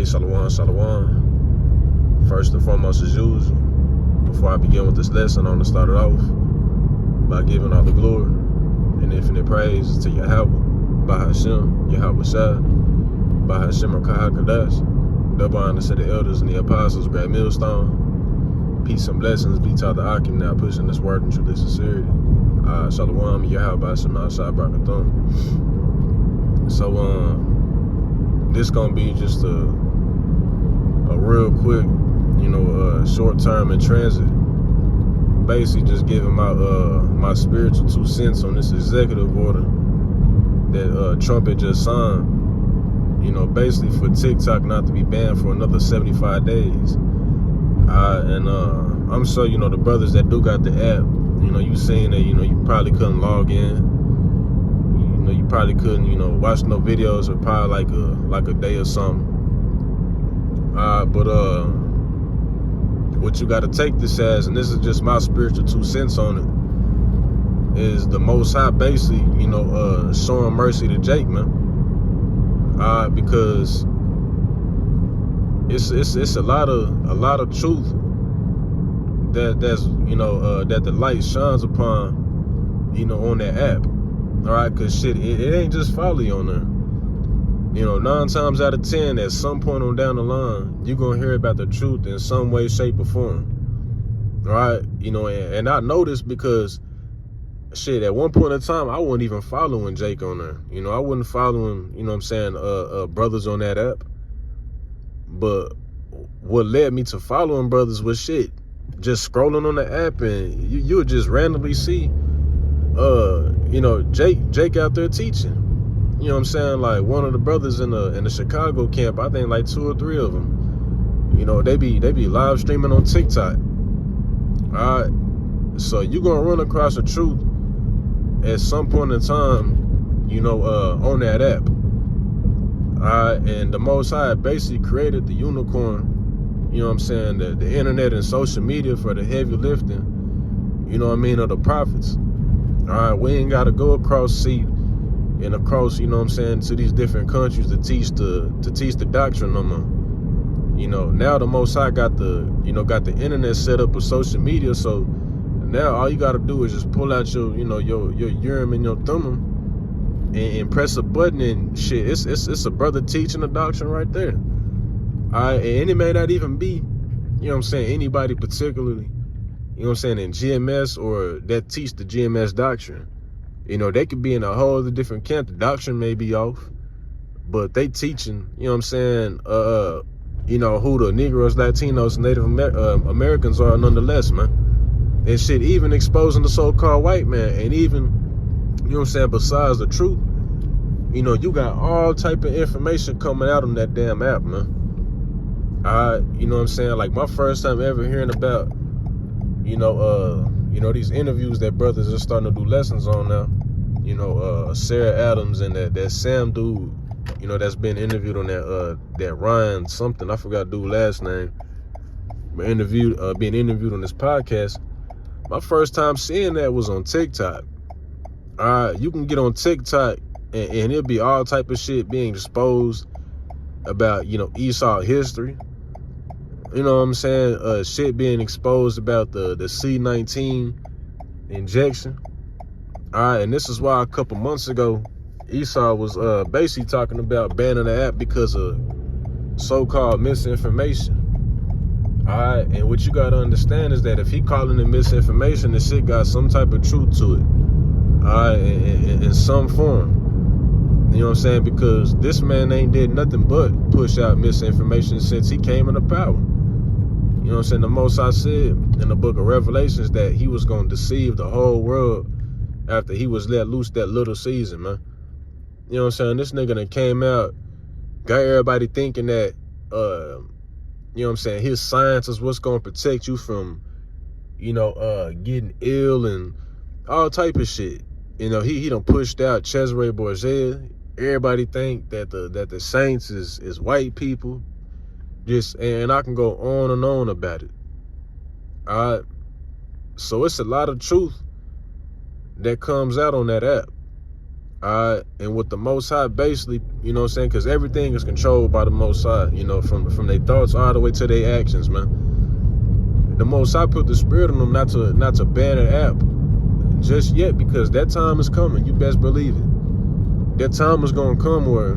Shalom, shalom. First and foremost, as usual, before I begin with this lesson, I want to start it off by giving all the glory and infinite praise to Yahweh, Bahashem, Yahweh Shai, Bahashem Kadash, double honor to the elders and the apostles, Great Millstone. Peace and blessings be to the Akim now pushing this word in truth and sincerity. Shalom, Yahweh, Bahashem, Ashai, Barakathon. So, this gonna be just a real quick, short term in transit. Basically, just giving my spiritual 2 cents on this executive order that Trump had just signed. Basically for TikTok not to be banned for another 75 days. I'm sure the brothers that do got the app. You seen that. You probably couldn't log in. You probably couldn't, watch no videos for probably like a day or something. But what you got to take this as, and this is just my spiritual 2 cents on it, is the Most High basically, showing mercy to Jake, man. Because it's a lot of truth that the light shines upon, on that app. All right, because shit, it ain't just folly on there. 9 times out of 10, at some point on down the line, you're going to hear about the truth in some way, shape, or form. All right, and I know this because, shit, at one point in time, I wasn't even following Jake on there. I wasn't following, brothers on that app. But what led me to following brothers was shit. Just scrolling on the app, and you would just randomly see Jake out there teaching. Like one of the brothers in the Chicago camp, I think like 2 or 3 of them, they be live streaming on TikTok. All right, so you gonna run across the truth at some point in time, on that app. All right, and the Most High basically created the unicorn, the internet and social media for the heavy lifting, of the prophets. All right, we ain't got to go across sea and across, to these different countries to teach the doctrine no more. Now the Most High got the internet set up with social media, so now all you got to do is just pull out your Urim and your Thummim and press a button and shit. It's a brother teaching the doctrine right there. All right, and it may not even be, anybody particularly, in GMS or that teach the GMS doctrine. They could be in a whole other different camp. The doctrine may be off, but they teaching, who the Negroes, Latinos, Native Americans are nonetheless, man. And shit, even exposing the so-called white man, and even, besides the truth, you got all type of information coming out on that damn app, man. Like my first time ever hearing about, these interviews that brothers are starting to do lessons on now. Sarah Adams and that Sam dude, that's been interviewed on that Ryan something, I forgot dude's last name, but being interviewed on this podcast. My first time seeing that was on TikTok. You can get on TikTok and it'll be all type of shit being exposed about, Esau history. Shit being exposed about the C-19 injection. And this is why a couple months ago, Esau was basically talking about banning the app because of so-called misinformation. And what you gotta understand is that if he calling it misinformation, the shit got some type of truth to it. In some form. Because this man ain't did nothing but push out misinformation since he came into power. The Most High said in the book of Revelations that he was going to deceive the whole world after he was let loose that little season, man. This nigga that came out, got everybody thinking that, his science is what's going to protect you from, getting ill and all type of shit. He done pushed out Cesare Borgia. Everybody think that the saints is white people. And I can go on and on about it. All right. So it's a lot of truth that comes out on that app. And with the Most High, basically, you know what I'm saying, because everything is controlled by the Most High, you know, from their thoughts all the way to their actions, man. The Most High put the spirit on them not to ban an app just yet, because that time is coming. You best believe it. That time is gonna come where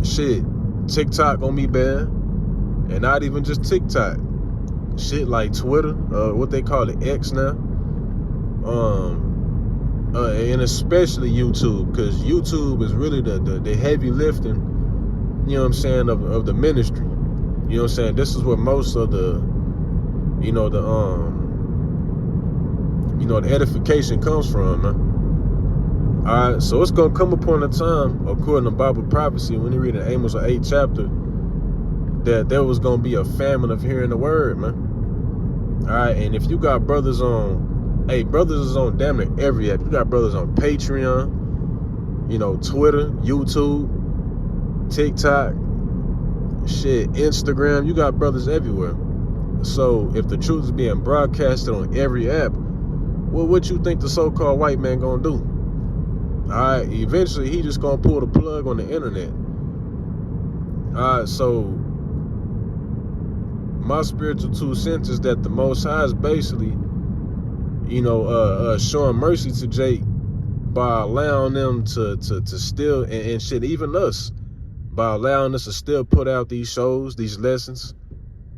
shit, TikTok gonna be banned, and not even just TikTok. Shit like Twitter, what they call it, X now, and especially YouTube, because YouTube is really the heavy lifting, you know what I'm saying, of the ministry. You know what I'm saying? This is where most of the edification comes from, man. All right, so it's gonna come upon a time, according to Bible prophecy, when you read in Amos 8th chapter, that there was gonna be a famine of hearing the word, man. All right, and if you got brothers on, hey, brothers is on damn near every app. You got brothers on Patreon, you know, Twitter, YouTube, TikTok, shit, Instagram. You got brothers everywhere. So if the truth is being broadcasted on every app, well, what you think the so-called white man gonna do? All right, eventually he just gonna pull the plug on the internet. All right, so my spiritual 2 cents is that the Most High is basically, you know, showing mercy to Jake by allowing them to still, and shit, even us, by allowing us to still put out these shows, these lessons,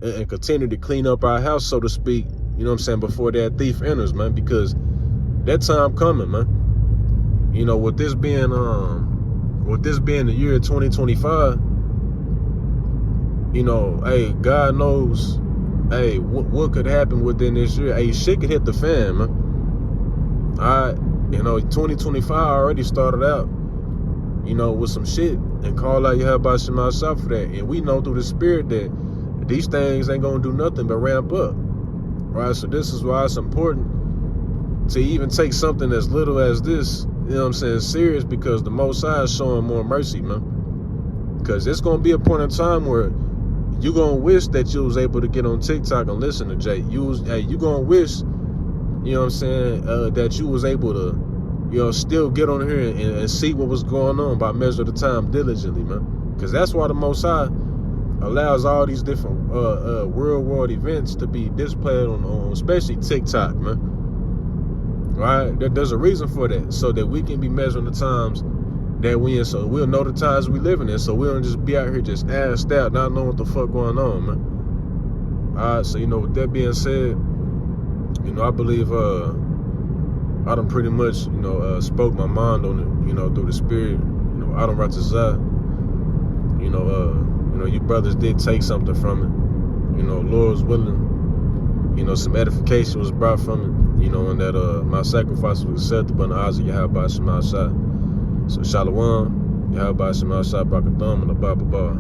and continue to clean up our house, so to speak, you know what I'm saying, before that thief enters, man, because that time coming, man. You know, with this being the year 2025, you know, hey, God knows, hey, what could happen within this year. Hey, shit could hit the fan, man. All right, you know, 2025 already started out, you know, with some shit, and call out Yahweh Shema Shah for that. And we know through the spirit that these things ain't gonna do nothing but ramp up, right? So this is why it's important to even take something as little as this, you know what I'm saying, serious, because the Most High is showing more mercy, man. Because it's gonna be a point in time where you gonna wish that you was able to get on TikTok and listen to Jay. You gonna wish, you know what I'm saying, that you was able to, you know, still get on here and see what was going on by measure the time diligently, man. Because that's why the Most High allows all these different real world events to be displayed on especially TikTok, man. Right? There's a reason for that, so that we can be measuring the times that we in, so we'll know the times we living in, so we don't just be out here just assed out, not knowing what the fuck going on, man. All right, so, you know, with that being said, you know, I believe I done pretty much, you know, spoke my mind on it, you know, through the spirit. You know, I don't write to Zah. You know, you brothers did take something from it. You know, Lord's willing, you know, some edification was brought from it, you know, and that my sacrifice was acceptable in the eyes of Yahweh Shema Shah. So Shalom, Yahweh Shema Shah, Barakatham, and the Baba Bar.